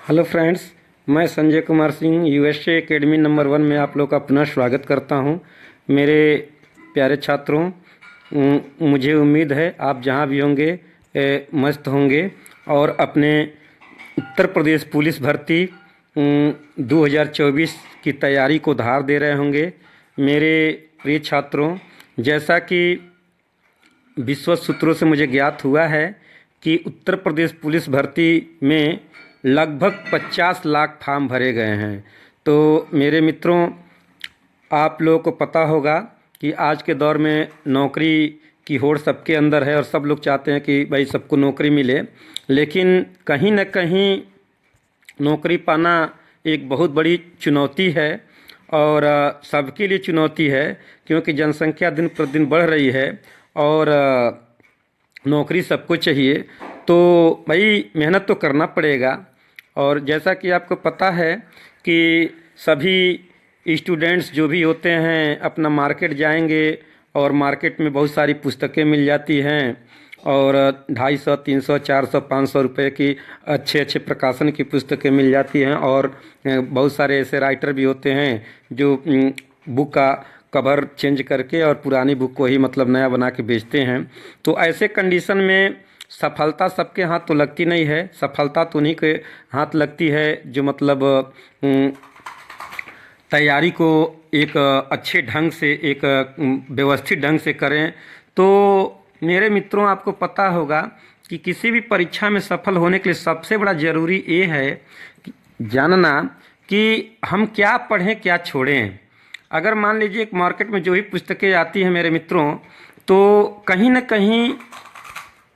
Hello friends, मैं Sanjay Kumar Singh USA academy number 1 में आप लोग का पुनः स्वागत करता हूं। मेरे प्यारे छात्रों, मुझे उम्मीद है आप जहां भी होंगे मस्त होंगे और अपने उत्तर प्रदेश पुलिस भर्ती 2024 की तैयारी को धार दे रहे होंगे। मेरे प्रिय छात्रों, जैसा कि विश्वत सूत्रों से मुझे ज्ञात हुआ है कि उत्तर प्रदेश पुलिस भर्ती में लगभग 50 लाख फॉर्म भरे गए हैं। तो मेरे मित्रों, आप लोगों को पता होगा कि आज के दौर में नौकरी की होड़ सबके अंदर है और सब लोग चाहते हैं कि भाई सबको नौकरी मिले, लेकिन कहीं न कहीं नौकरी पाना एक बहुत बड़ी चुनौती है और सबके लिए चुनौती है, क्योंकि जनसंख्या दिन प्रतिदिन बढ़ रही है और नौकरी सबको चाहिए। तो भाई मेहनत तो करना पड़ेगा। और जैसा कि आपको पता है कि सभी स्टूडेंट्स जो भी होते हैं अपना मार्केट जाएंगे और मार्केट में बहुत सारी पुस्तकें मिल जाती हैं और 250, 300, 400, 500 रुपये की अच्छे अच्छे प्रकाशन की पुस्तकें मिल जाती हैं। और बहुत सारे ऐसे राइटर भी होते हैं जो बुक का कवर चेंज करके और पुरानी बुक को ही मतलब नया बना के बेचते हैं। तो ऐसे कंडीशन में सफलता सबके हाथ तो लगती नहीं है। सफलता तो उन्हीं के हाथ लगती है जो मतलब तैयारी को एक अच्छे ढंग से, एक व्यवस्थित ढंग से करें। तो मेरे मित्रों, आपको पता होगा कि किसी भी परीक्षा में सफल होने के लिए सबसे बड़ा ज़रूरी ये है जानना कि हम क्या पढ़ें क्या छोड़ें। अगर मान लीजिए एक मार्केट में जो ही पुस्तकें आती हैं मेरे मित्रों, तो कहीं न कहीं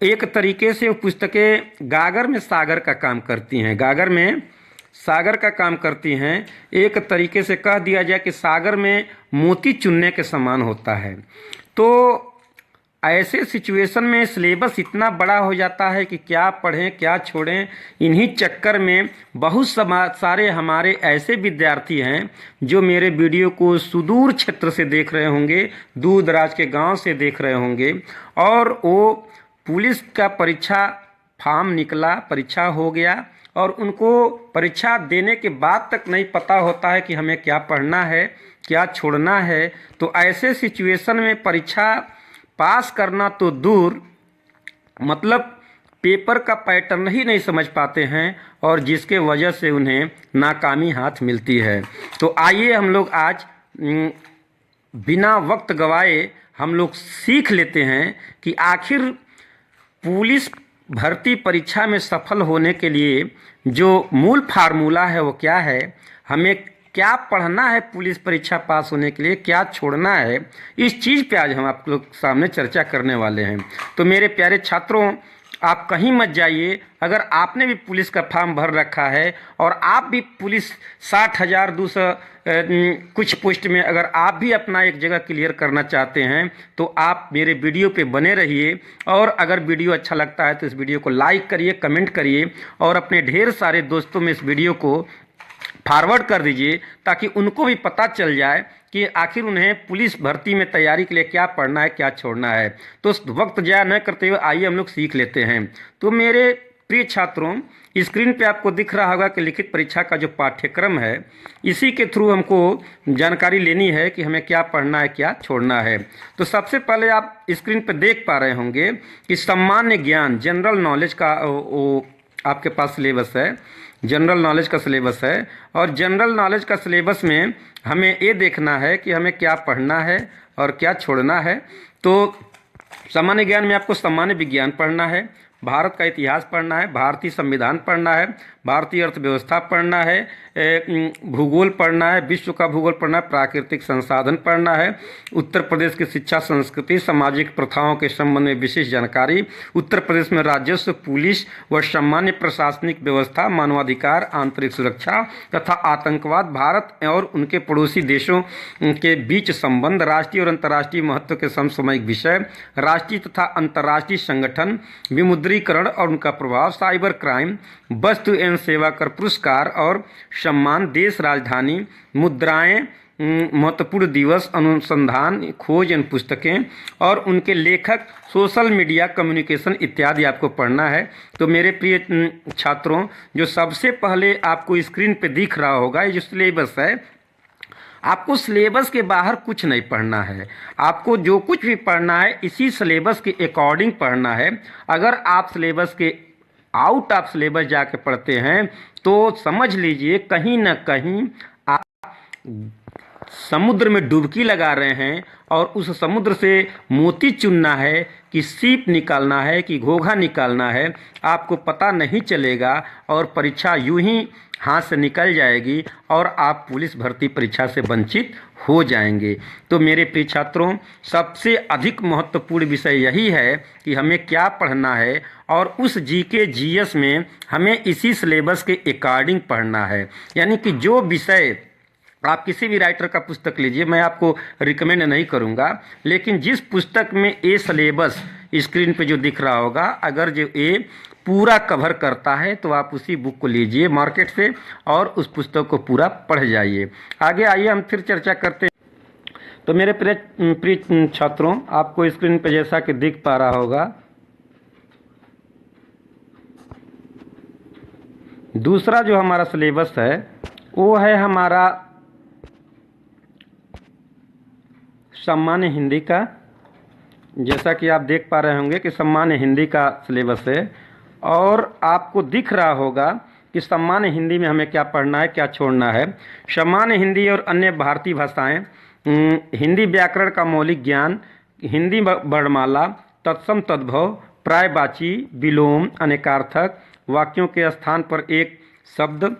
एक तरीके से वो पुस्तकें गागर में सागर का काम करती हैं। गागर में सागर का काम करती हैं। एक तरीके से कह दिया जाए कि सागर में मोती चुनने के समान होता है। तो ऐसे सिचुएशन में सिलेबस इतना बड़ा हो जाता है कि क्या पढ़ें क्या छोड़ें। इन्हीं चक्कर में बहुत सारे हमारे ऐसे विद्यार्थी हैं जो मेरे वीडियो को सुदूर क्षेत्र से देख रहे होंगे, दूर दराज के गांव से देख रहे होंगे, और वो पुलिस का परीक्षा फॉर्म निकला, परीक्षा हो गया और उनको परीक्षा देने के बाद तक नहीं पता होता है कि हमें क्या पढ़ना है क्या छोड़ना है। तो ऐसे सिचुएशन में परीक्षा पास करना तो दूर, मतलब पेपर का पैटर्न ही नहीं समझ पाते हैं और जिसके वजह से उन्हें नाकामी हाथ मिलती है। तो आइए हम लोग आज बिना वक्त गवाए हम लोग सीख लेते हैं कि आखिर पुलिस भर्ती परीक्षा में सफल होने के लिए जो मूल फार्मूला है वो क्या है, हमें क्या पढ़ना है पुलिस परीक्षा पास होने के लिए, क्या छोड़ना है। इस चीज़ पे आज हम आप लोग सामने चर्चा करने वाले हैं। तो मेरे प्यारे छात्रों, आप कहीं मत जाइए। अगर आपने भी पुलिस का फॉर्म भर रखा है और आप भी पुलिस 60,200 कुछ पोस्ट में अगर आप भी अपना एक जगह क्लियर करना चाहते हैं तो आप मेरे वीडियो पे बने रहिए। और अगर वीडियो अच्छा लगता है तो इस वीडियो को लाइक करिए, कमेंट करिए और अपने ढेर सारे दोस्तों में इस वीडियो को फॉरवर्ड कर दीजिए ताकि उनको भी पता चल जाए कि आखिर उन्हें पुलिस भर्ती में तैयारी के लिए क्या पढ़ना है क्या छोड़ना है। तो वक्त ज़ाया न करते हुए आइए हम लोग सीख लेते हैं। तो मेरे प्रिय छात्रों, स्क्रीन पे आपको दिख रहा होगा कि लिखित परीक्षा का जो पाठ्यक्रम है, इसी के थ्रू हमको जानकारी लेनी है कि हमें क्या पढ़ना है क्या छोड़ना है। तो सबसे पहले आप स्क्रीन पे देख पा रहे होंगे कि सामान्य ज्ञान, जनरल नॉलेज का वो आपके पास सिलेबस है, जनरल नॉलेज का सिलेबस है। और जनरल नॉलेज का सिलेबस में हमें ये देखना है कि हमें क्या पढ़ना है और क्या छोड़ना है। तो सामान्य ज्ञान में आपको सामान्य विज्ञान पढ़ना है, भारत का इतिहास पढ़ना है, भारतीय संविधान पढ़ना है, भारतीय अर्थव्यवस्था पढ़ना है, भूगोल पढ़ना है, विश्व का भूगोल पढ़ना है, प्राकृतिक संसाधन पढ़ना है, उत्तर प्रदेश की शिक्षा संस्कृति सामाजिक प्रथाओं के संबंध में विशेष जानकारी, उत्तर प्रदेश में राजस्व, पुलिस व सामान्य प्रशासनिक व्यवस्था, मानवाधिकार, आंतरिक सुरक्षा तथा आतंकवाद, भारत और उनके पड़ोसी देशों के बीच संबंध, राष्ट्रीय और अंतर्राष्ट्रीय महत्व के समसामयिक विषय, राष्ट्रीय तथा अंतर्राष्ट्रीय संगठन, विमुद्रीकरण और उनका प्रभाव, साइबर क्राइम, वस्तु एवं सेवा कर पुरस्कार और सम्मान, देश राजधानी, मुद्राएं, महत्वपूर्ण दिवस, अनुसंधान, खोज एवं पुस्तकें और उनके लेखक, सोशल मीडिया, कम्युनिकेशन इत्यादि आपको पढ़ना है। तो मेरे प्रिय छात्रों, जो सबसे पहले आपको स्क्रीन पे दिख रहा होगा ये जो सिलेबस है, आपको सिलेबस के बाहर कुछ नहीं पढ़ना है। आपको जो कुछ भी पढ़ना है इसी सिलेबस के अकॉर्डिंग पढ़ना है। अगर आप सिलेबस के आउट ऑफ सिलेबस जाके पढ़ते हैं तो समझ लीजिए कहीं ना कहीं आप समुद्र में डुबकी लगा रहे हैं और उस समुद्र से मोती चुनना है कि सीप निकालना है कि घोघा निकालना है, आपको पता नहीं चलेगा और परीक्षा यूं ही हाथ से निकल जाएगी और आप पुलिस भर्ती परीक्षा से वंचित हो जाएंगे। तो मेरे प्रिय छात्रों, सबसे अधिक महत्वपूर्ण विषय यही है कि हमें क्या पढ़ना है और उस जीके जीएस में हमें इसी सिलेबस के अकॉर्डिंग पढ़ना है। यानी कि जो विषय आप किसी भी राइटर का पुस्तक लीजिए, मैं आपको रिकमेंड नहीं करूंगा, लेकिन जिस पुस्तक में ए सिलेबस स्क्रीन पे जो दिख रहा होगा, अगर जो ए पूरा कवर करता है तो आप उसी बुक को लीजिए मार्केट से और उस पुस्तक को पूरा पढ़ जाइए। आगे आइए हम फिर चर्चा करते हैं। तो मेरे प्रिय छात्रों, आपको स्क्रीन पे जैसा कि दिख पा रहा होगा, दूसरा जो हमारा सिलेबस है वो है हमारा सामान्य हिंदी का। जैसा कि आप देख पा रहे होंगे कि सामान्य हिंदी का सिलेबस है और आपको दिख रहा होगा कि सामान्य हिंदी में हमें क्या पढ़ना है, क्या छोड़ना है। सामान्य हिंदी और अन्य भारतीय भाषाएं, हिंदी व्याकरण का मौलिक ज्ञान, हिंदी वर्णमाला, तत्सम तद्भव, प्रायवाची, विलोम, अनेकार्थक, वाक्यों के स्थान पर एक शब्द,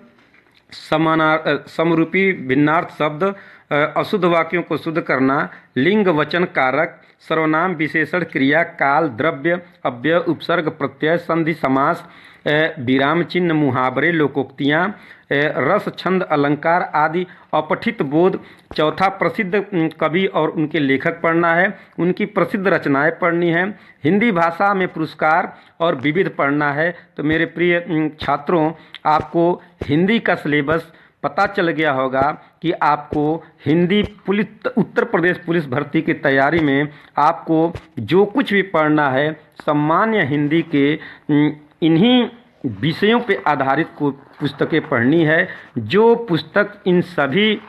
समरूपी भिन्नार्थ शब्द, अशुद्ध वाक्यों को शुद्ध करना, लिंग वचन कारक, सर्वनाम विशेषण क्रिया काल द्रव्य अव्यय उपसर्ग प्रत्यय संधि समास, विराम चिन्ह मुहावरे लोकोक्तियाँ, रस छंद अलंकार आदि अपठित बोध। चौथा, प्रसिद्ध कवि और उनके लेखक पढ़ना है, उनकी प्रसिद्ध रचनाएं पढ़नी है। हिंदी भाषा में पुरस्कार और विविध पढ़ना है। तो मेरे प्रिय छात्रों, आपको हिंदी का सिलेबस पता चल गया होगा कि आपको हिंदी पुलिस उत्तर प्रदेश पुलिस भर्ती की तैयारी में आपको जो कुछ भी पढ़ना है सामान्य हिंदी के इन्हीं विषयों पे आधारित को पुस्तकें पढ़नी है। जो पुस्तक इन सभी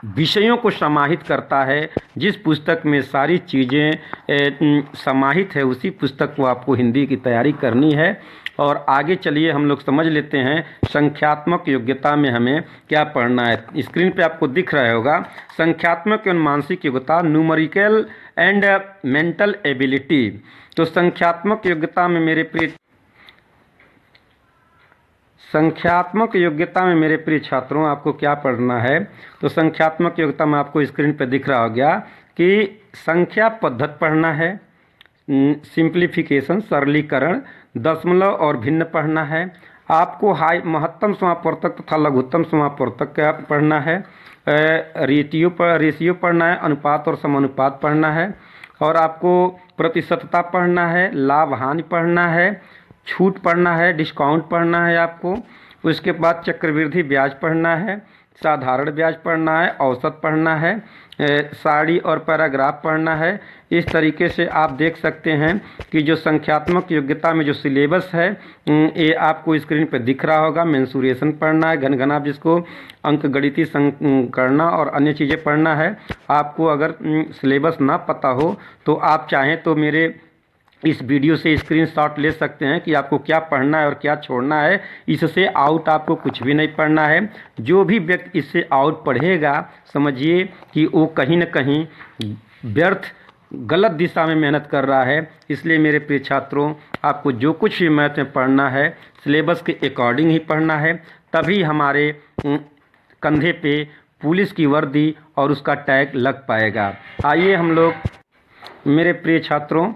विषयों को समाहित करता है, जिस पुस्तक में सारी चीज़ें समाहित है, उसी पुस्तक को आपको हिंदी की तैयारी करनी है। और आगे चलिए हम लोग समझ लेते हैं संख्यात्मक योग्यता में हमें क्या पढ़ना है। स्क्रीन पे आपको दिख रहा होगा संख्यात्मक एवं मानसिक योग्यता, न्यूमेरिकल एंड मेंटल एबिलिटी। तो संख्यात्मक योग्यता में मेरे प्रिय छात्रों आपको क्या पढ़ना है। तो संख्यात्मक योग्यता में आपको स्क्रीन पे दिख रहा होगा कि संख्या पद्धति पढ़ना है, सिंप्लीफिकेशन सरलीकरण, दशमलव और भिन्न पढ़ना है। आपको महत्तम समापवर्तक तथा लघुत्तम समापवर्तक का पढ़ना है। रेशियो पढ़ना है, अनुपात और समानुपात पढ़ना है। और आपको प्रतिशतता पढ़ना है, लाभ हानि पढ़ना है, छूट पढ़ना है, डिस्काउंट पढ़ना है आपको। उसके बाद चक्रवृद्धि ब्याज पढ़ना है, साधारण ब्याज पढ़ना है, औसत पढ़ना है, साड़ी और पैराग्राफ पढ़ना है। इस तरीके से आप देख सकते हैं कि जो संख्यात्मक योग्यता में जो सिलेबस है ये आपको स्क्रीन पर दिख रहा होगा। मेंसुरेशन पढ़ना है, घनघनाभ जिसको अंक गणितीय करना और अन्य चीज़ें पढ़ना है। आपको अगर सिलेबस ना पता हो तो आप चाहें तो मेरे इस वीडियो से स्क्रीनशॉट ले सकते हैं कि आपको क्या पढ़ना है और क्या छोड़ना है। इससे आउट आपको कुछ भी नहीं पढ़ना है। जो भी व्यक्ति इससे आउट पढ़ेगा समझिए कि वो कहीं ना कहीं व्यर्थ गलत दिशा में मेहनत कर रहा है। इसलिए मेरे प्रिय छात्रों, आपको जो कुछ भी मैथ में पढ़ना है सिलेबस के अकॉर्डिंग ही पढ़ना है, तभी हमारे कंधे पे पुलिस की वर्दी और उसका टैग लग पाएगा। आइए हम लोग मेरे प्रिय छात्रों,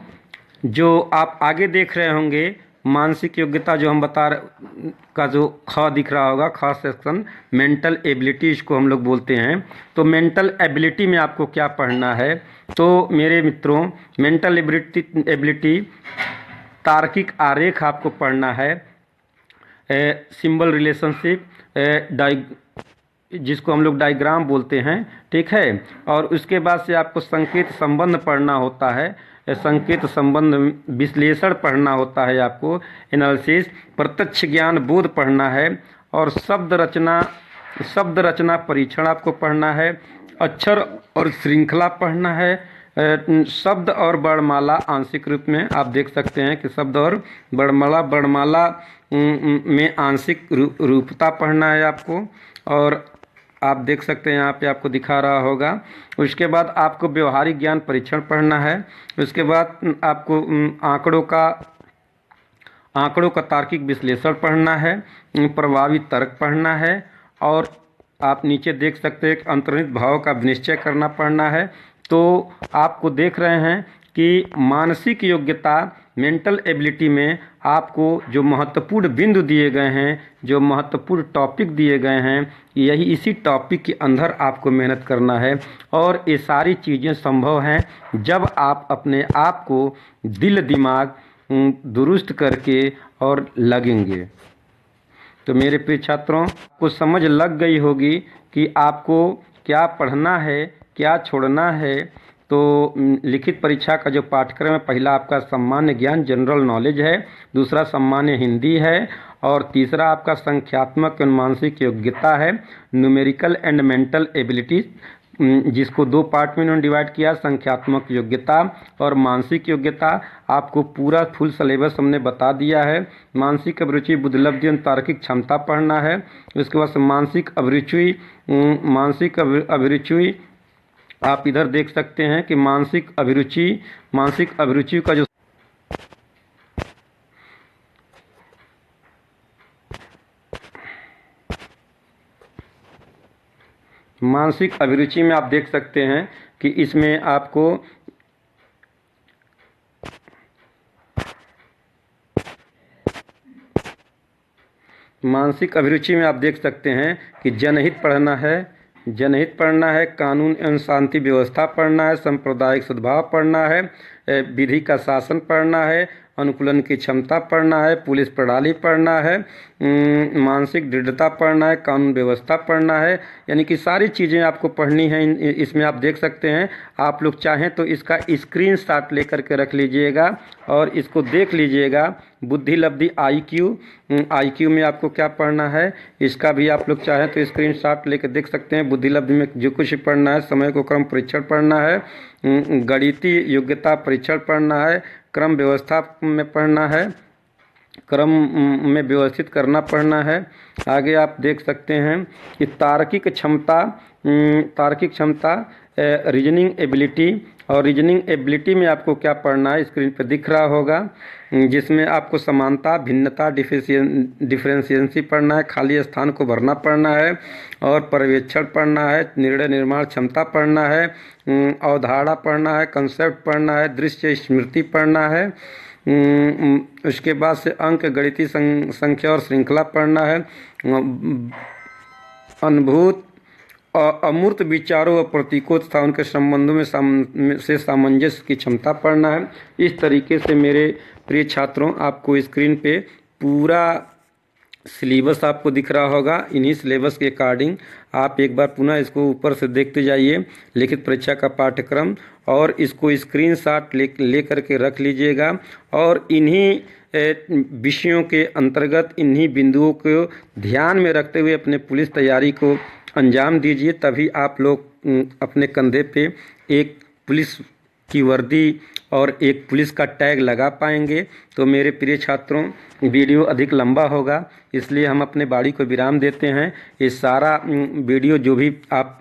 जो आप आगे देख रहे होंगे मानसिक योग्यता जो हम बता रहे का जो ख दिख रहा होगा, ख सेक्शन मेंटल एबिलिटी इसको हम लोग बोलते हैं। तो मेंटल एबिलिटी में आपको क्या पढ़ना है। तो मेरे मित्रों, मेंटल एबिलिटी तार्किक आरेख आपको पढ़ना है, सिंबल रिलेशनशिप, जिसको हम लोग डायग्राम बोलते हैं, ठीक है। और उसके बाद से आपको संकेत संबंध पढ़ना होता है, संकेत संबंध विश्लेषण पढ़ना होता है आपको, एनालिसिस, प्रत्यक्ष ज्ञान बोध पढ़ना है, और शब्द रचना परीक्षण आपको पढ़ना है, अक्षर और श्रृंखला पढ़ना है, शब्द और वर्णमाला आंशिक रूप में आप देख सकते हैं कि शब्द और वर्णमाला में आंशिक रूपता पढ़ना है आपको, और आप देख सकते हैं यहाँ पे आपको दिखा रहा होगा। उसके बाद आपको व्यवहारिक ज्ञान परीक्षण पढ़ना है। उसके बाद आपको आंकड़ों का तार्किक विश्लेषण पढ़ना है, प्रभावी तर्क पढ़ना है, और आप नीचे देख सकते हैं अंतर्निहित भाव का निश्चय करना पढ़ना है। तो आपको देख रहे हैं कि मानसिक योग्यता, मेंटल एबिलिटी में आपको जो महत्वपूर्ण बिंदु दिए गए हैं, जो महत्वपूर्ण टॉपिक दिए गए हैं, यही इसी टॉपिक के अंदर आपको मेहनत करना है। और ये सारी चीज़ें संभव हैं जब आप अपने आप को दिल दिमाग दुरुस्त करके और लगेंगे। तो मेरे प्रिय छात्रों, को समझ लग गई होगी कि आपको क्या पढ़ना है, क्या छोड़ना है। तो लिखित परीक्षा का जो पाठ्यक्रम है, पहला आपका सामान्य ज्ञान जनरल नॉलेज है, दूसरा सामान्य हिंदी है, और तीसरा आपका संख्यात्मक एवं मानसिक योग्यता है, न्यूमेरिकल एंड मेंटल एबिलिटीज, जिसको दो पार्ट में इन्होंने डिवाइड किया, संख्यात्मक योग्यता और मानसिक योग्यता। आपको पूरा फुल सिलेबस हमने बता दिया है। मानसिक अभिरुचि, बुद्धिलब्धि एवं तार्किक क्षमता पढ़ना है। उसके बाद मानसिक अभिरुचि आप इधर देख सकते हैं कि मानसिक अभिरुचि का जो मानसिक अभिरुचि में आप देख सकते हैं कि इसमें आपको मानसिक अभिरुचि में आप देख सकते हैं कि जनहित पढ़ना है, कानून एवं शांति व्यवस्था पढ़ना है, सांप्रदायिक सद्भाव पढ़ना है, विधि का शासन पढ़ना है, अनुकूलन की क्षमता पढ़ना है, पुलिस प्रणाली पढ़ना है, मानसिक दृढ़ता पढ़ना है, कानून व्यवस्था पढ़ना है। यानी कि सारी चीज़ें आपको पढ़नी हैं। इसमें आप देख सकते हैं। आप लोग चाहें तो इसका स्क्रीनशॉट लेकर के रख लीजिएगा और इसको देख लीजिएगा। बुद्धि लब्धि IQ में आपको क्या पढ़ना है, इसका भी आप लोग चाहें तो स्क्रीनशॉट लेकर देख सकते हैं। बुद्धि लब्धि में जो कुछ पढ़ना है, समय को क्रम परीक्षण पढ़ना है, गणितीय योग्यता परीक्षण पढ़ना है, क्रम व्यवस्था में पढ़ना है, क्रम में व्यवस्थित करना पढ़ना है। आगे आप देख सकते हैं कि तार्किक क्षमता रीजनिंग एबिलिटी, और रीजनिंग एबिलिटी में आपको क्या पढ़ना है स्क्रीन पर दिख रहा होगा, जिसमें आपको समानता, भिन्नता, डिफरेंशिएंसी पढ़ना है, खाली स्थान को भरना पढ़ना है, और पर्यवेक्षण पढ़ना है, निर्णय निर्माण क्षमता पढ़ना है, अवधारणा पढ़ना है, कंसेप्ट पढ़ना है, दृश्य स्मृति पढ़ना है। उसके बाद से अंक गणितीय संख्या और श्रृंखला पढ़ना है, अनुभूत अमूर्त विचारों और प्रतीकों तथा उनके संबंधों में से सामंजस्य की क्षमता पढ़ना है। इस तरीके से मेरे प्रिय छात्रों, आपको स्क्रीन पे पूरा सिलेबस आपको दिख रहा होगा। इन्हीं सिलेबस के अकॉर्डिंग आप एक बार पुनः इसको ऊपर से देखते जाइए, लिखित परीक्षा का पाठ्यक्रम, और इसको स्क्रीनशॉट ले करके रख लीजिएगा। और इन्हीं विषयों के अंतर्गत इन्हीं बिंदुओं को ध्यान में रखते हुए अपने पुलिस तैयारी को अंजाम दीजिए। तभी आप लोग अपने कंधे पे एक पुलिस की वर्दी और एक पुलिस का टैग लगा पाएंगे। तो मेरे प्रिय छात्रों, वीडियो अधिक लंबा होगा, इसलिए हम अपने बाड़ी को विराम देते हैं। ये सारा वीडियो जो भी आप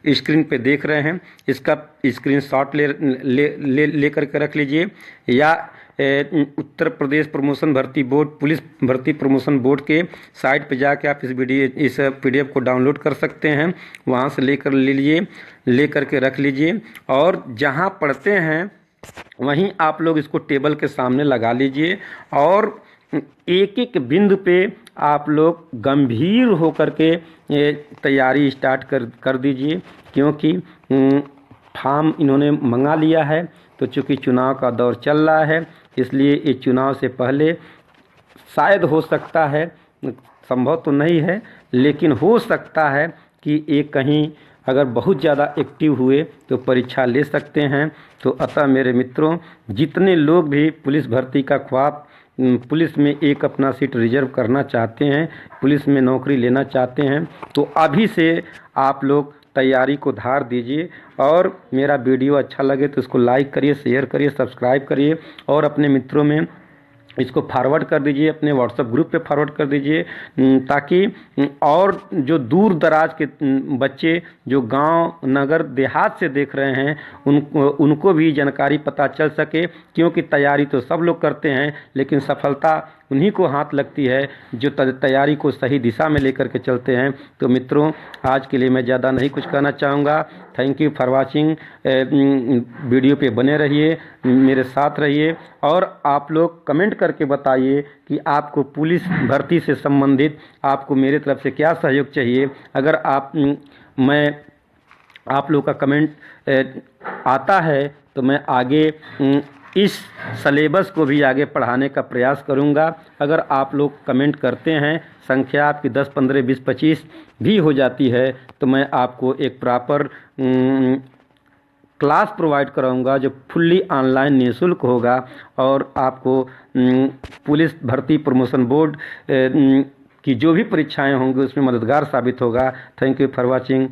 स्क्रीन पे देख रहे हैं, इसका स्क्रीनशॉट ले करके रख लीजिए, या उत्तर प्रदेश प्रमोशन भर्ती बोर्ड, पुलिस भर्ती प्रमोशन बोर्ड के साइट पे जाके आप इस PDF को डाउनलोड कर सकते हैं। वहाँ से ले करके रख लीजिए, और जहाँ पढ़ते हैं वहीं आप लोग इसको टेबल के सामने लगा लीजिए, और एक एक बिंदु पे आप लोग गंभीर होकर के तैयारी स्टार्ट कर दीजिए। क्योंकि फॉर्म इन्होंने मंगा लिया है, तो चूँकि चुनाव का दौर चल रहा है, इसलिए इस चुनाव से पहले शायद हो सकता है, संभव तो नहीं है, लेकिन हो सकता है कि एक कहीं अगर बहुत ज़्यादा एक्टिव हुए तो परीक्षा ले सकते हैं। तो अतः मेरे मित्रों, जितने लोग भी पुलिस भर्ती का ख्वाब, पुलिस में एक अपना सीट रिजर्व करना चाहते हैं, पुलिस में नौकरी लेना चाहते हैं, तो अभी से आप लोग तैयारी को धार दीजिए। और मेरा वीडियो अच्छा लगे तो इसको लाइक करिए, शेयर करिए, सब्सक्राइब करिए और अपने मित्रों में इसको फॉरवर्ड कर दीजिए, अपने व्हाट्सएप ग्रुप पे फॉरवर्ड कर दीजिए, ताकि और जो दूर दराज के बच्चे जो गांव नगर देहात से देख रहे हैं उनको भी जानकारी पता चल सके। क्योंकि तैयारी तो सब लोग करते हैं, लेकिन सफलता उन्हीं को हाथ लगती है जो तैयारी को सही दिशा में लेकर के चलते हैं। तो मित्रों, आज के लिए मैं ज़्यादा नहीं कुछ कहना चाहूँगा। Thank you for watching. Video पे बने रहिए, मेरे साथ रहिए और आप लोग कमेंट करके बताइए कि आपको पुलिस भर्ती से संबंधित आपको मेरे तरफ से क्या सहयोग चाहिए। अगर आप लोग का कमेंट आता है तो मैं आगे इस सलेबस को भी आगे पढ़ाने का प्रयास करूंगा। अगर आप लोग कमेंट करते हैं, संख्या आपकी 10, 15, 20, 25 भी हो जाती है, तो मैं आपको एक प्रॉपर क्लास प्रोवाइड कराऊंगा जो फुल्ली ऑनलाइन निःशुल्क होगा और आपको पुलिस भर्ती प्रमोशन बोर्ड की जो भी परीक्षाएं होंगी उसमें मददगार साबित होगा। Thank you for watching.